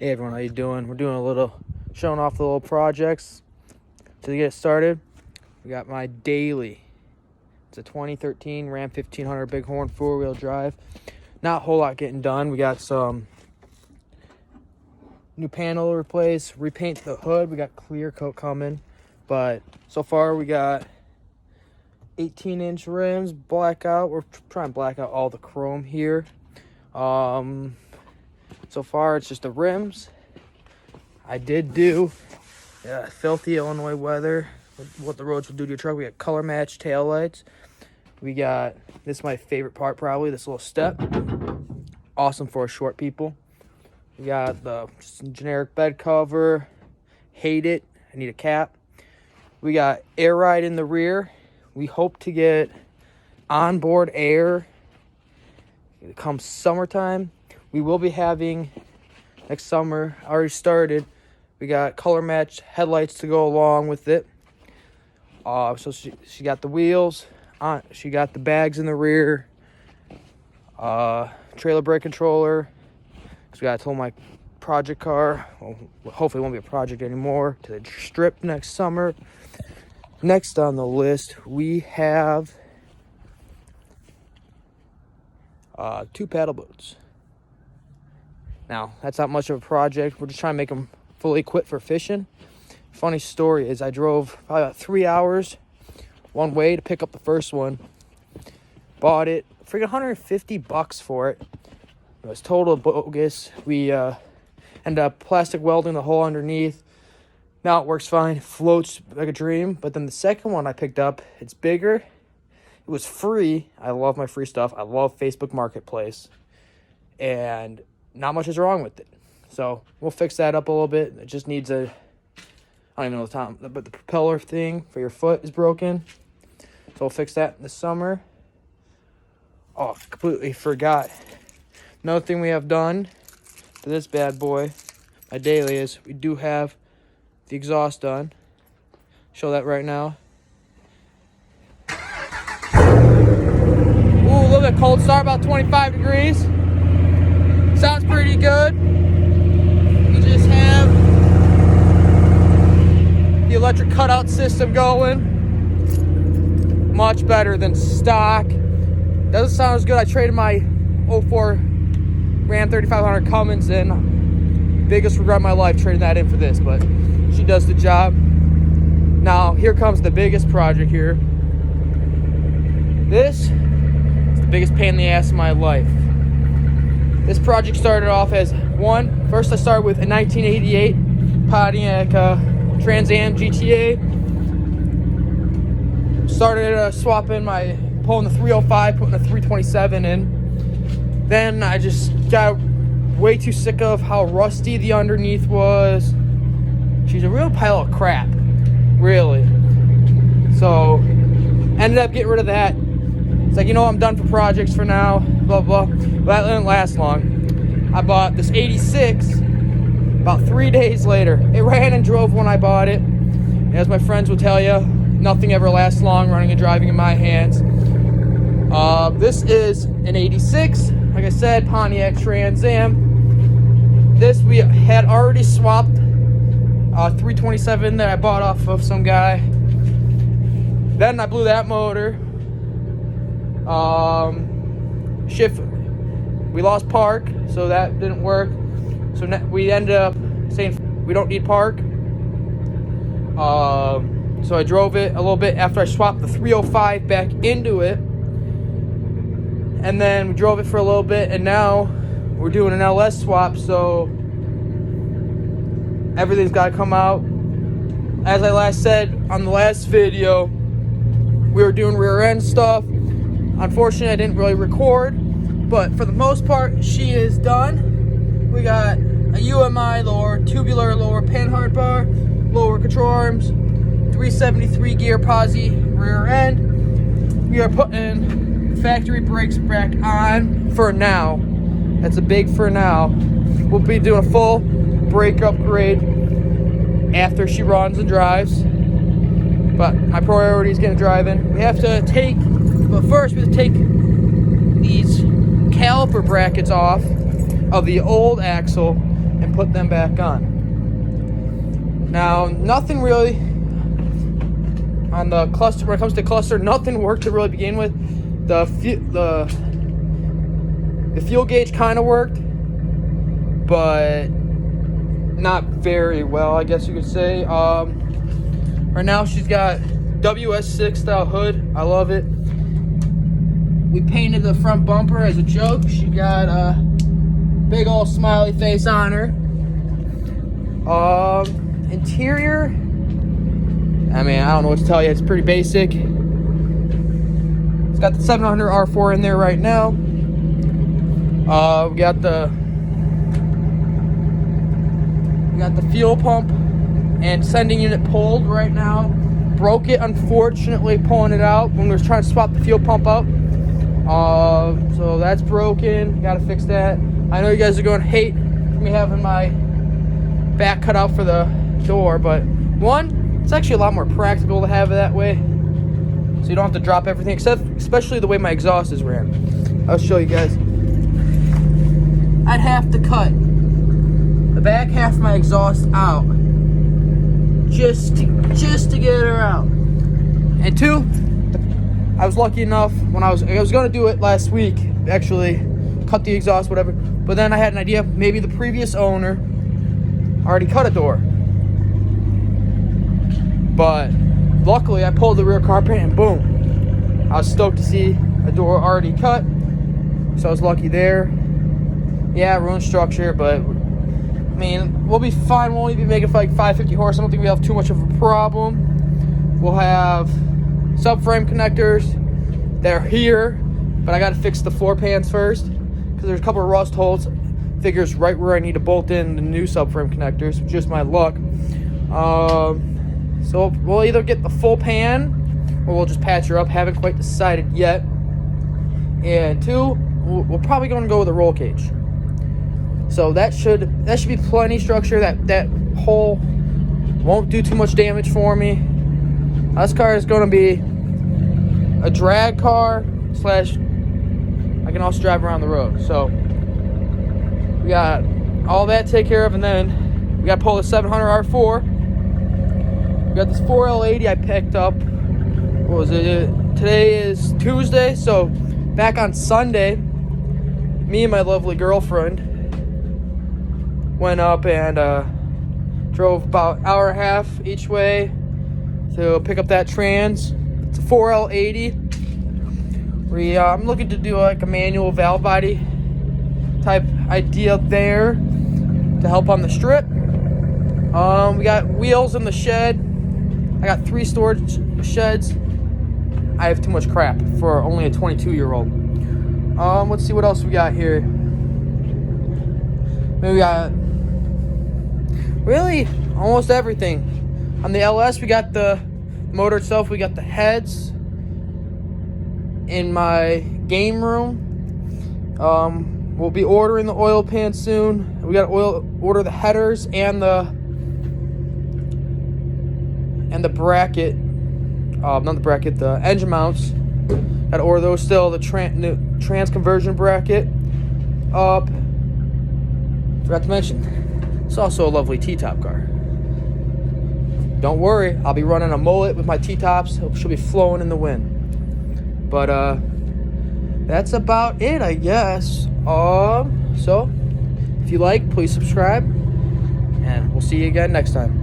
Hey everyone, how you doing? We're doing a little showing off the little projects to get started. We got my daily. It's a 2013 Ram 1500 Bighorn 4-wheel drive. Not a whole lot getting done. We got some new panel to replace, repaint the hood. We got clear coat coming, but so far we got 18-inch rims, blackout. We're trying to black out all the chrome here. So far, it's just the rims. I did do filthy Illinois weather, what the roads will do to your truck. We got color match taillights. We got, this is my favorite part probably, this little step. Awesome for short people. We got the generic bed cover. Hate it. I need a cap. We got air ride in the rear. We hope to get onboard air come summertime. We will be having next summer, already started. We got color match headlights to go along with it. So she got the wheels on, she got the bags in the rear, trailer brake controller. So we got to tow my project car, well, hopefully it won't be a project anymore, to the strip next summer. Next on the list, we have 2 paddle boats. Now, that's not much of a project. We're just trying to make them fully equipped for fishing. Funny story is I drove probably about 3 hours one way to pick up the first one. Bought it, freaking $150 for it. It was total bogus. We ended up plastic welding the hole underneath. Now it works fine. It floats like a dream. But then the second one I picked up, it's bigger. It was free. I love my free stuff. I love Facebook Marketplace. And not much is wrong with it. So we'll fix that up a little bit. It just needs a, I don't even know the time, but the propeller thing for your foot is broken. So we'll fix that this summer. Oh, completely forgot. Another thing we have done to this bad boy, my daily, is we do have the exhaust done. Show that right now. Ooh, a little bit cold start, about 25 degrees. Sounds pretty good. You just have the electric cutout system going. Much better than stock. Doesn't sound as good. I traded my 04 Ram 3500 Cummins in. Biggest regret of my life trading that in for this, but she does the job. Now, here comes the biggest project here. This is the biggest pain in the ass of my life. This project started off as first I started with a 1988 Pontiac Trans Am GTA. Started swapping pulling the 305, putting the 327 in. Then I just got way too sick of how rusty the underneath was. She's a real pile of crap, really. So, ended up getting rid of that. It's like, I'm done for projects for now, blah, blah. But that didn't last long. I bought this 86 about 3 days later. It ran and drove when I bought it. And as my friends will tell you, nothing ever lasts long running and driving in my hands. This is an 86, like I said, Pontiac Trans Am. This we had already swapped 327 that I bought off of some guy. Then I blew that motor. We lost park, so that didn't work. So we ended up saying we don't need park. So I drove it a little bit after I swapped the 305 back into it. And then we drove it for a little bit, and now we're doing an LS swap, so everything's got to come out. As I last said on the last video, we were doing rear end stuff. Unfortunately, I didn't really record, but for the most part, she is done. We got a UMI lower, tubular lower panhard bar, lower control arms, 373 gear posi rear end. We are putting factory brakes back on for now. That's a big for now. We'll be doing a full brake upgrade after she runs and drives. But my priority is getting driving. But first we have to take these caliper brackets off of the old axle and put them back on. Now, nothing really on the cluster, when it comes to cluster, nothing worked to really begin with. The fuel gauge kind of worked, but not very well, I guess you could say. Right now she's got WS6 style hood. I love it. We painted the front bumper as a joke. She got a big old smiley face on her. Interior, I mean, I don't know what to tell you. It's pretty basic. It's got the 700 R4 in there right now. We got the fuel pump and sending unit pulled right now. Broke it, unfortunately, pulling it out when we were trying to swap the fuel pump out. So that's broken. Gotta fix that. I know you guys are going to hate me having my back cut out for the door, but one, it's actually a lot more practical to have it that way, so you don't have to drop everything, especially the way my exhaust is ran. I'll show you guys. I'd have to cut the back half of my exhaust out just to get her out. And two, I was lucky enough when I was going to do it last week, actually cut the exhaust, whatever, but then I had an idea. Maybe the previous owner already cut a door, but luckily I pulled the rear carpet and boom, I was stoked to see a door already cut, so I was lucky there. Yeah, ruined structure, but I mean, we'll be fine. We'll only be making for like 550 horse. I don't think we have too much of a problem. We'll have subframe connectors that are here, but I got to fix the floor pans first because there's a couple of rust holes. Figures right where I need to bolt in the new subframe connectors. Just my luck. So we'll either get the full pan or we'll just patch her up. Haven't quite decided yet. And two, we're probably going to go with a roll cage. So that should be plenty structure. That hole won't do too much damage for me. This car is going to be a drag car / I can also drive around the road. So we got all that to take care of, and then we got to pull the 700 R4. We got this 4L80 I picked up. What was it? Today is Tuesday, so back on Sunday, me and my lovely girlfriend went up and drove about an hour and a half each way to pick up that trans. It's a 4L80. I'm looking to do like a manual valve body type idea there to help on the strip. We got wheels in the shed. I got 3 storage sheds. I have too much crap for only a 22-year-old. Let's see what else we got here. Maybe we got really almost everything. On the LS, we got the motor itself. We got the heads in my game room. We'll be ordering the oil pan soon. We got to order the headers and the bracket. Not the bracket, the engine mounts. Got to order those still. The trans conversion bracket up. Forgot to mention, it's also a lovely T-top car. Don't worry, I'll be running a mullet with my T-tops. She'll be flowing in the wind. But that's about it, I guess. So if you like, please subscribe, and we'll see you again next time.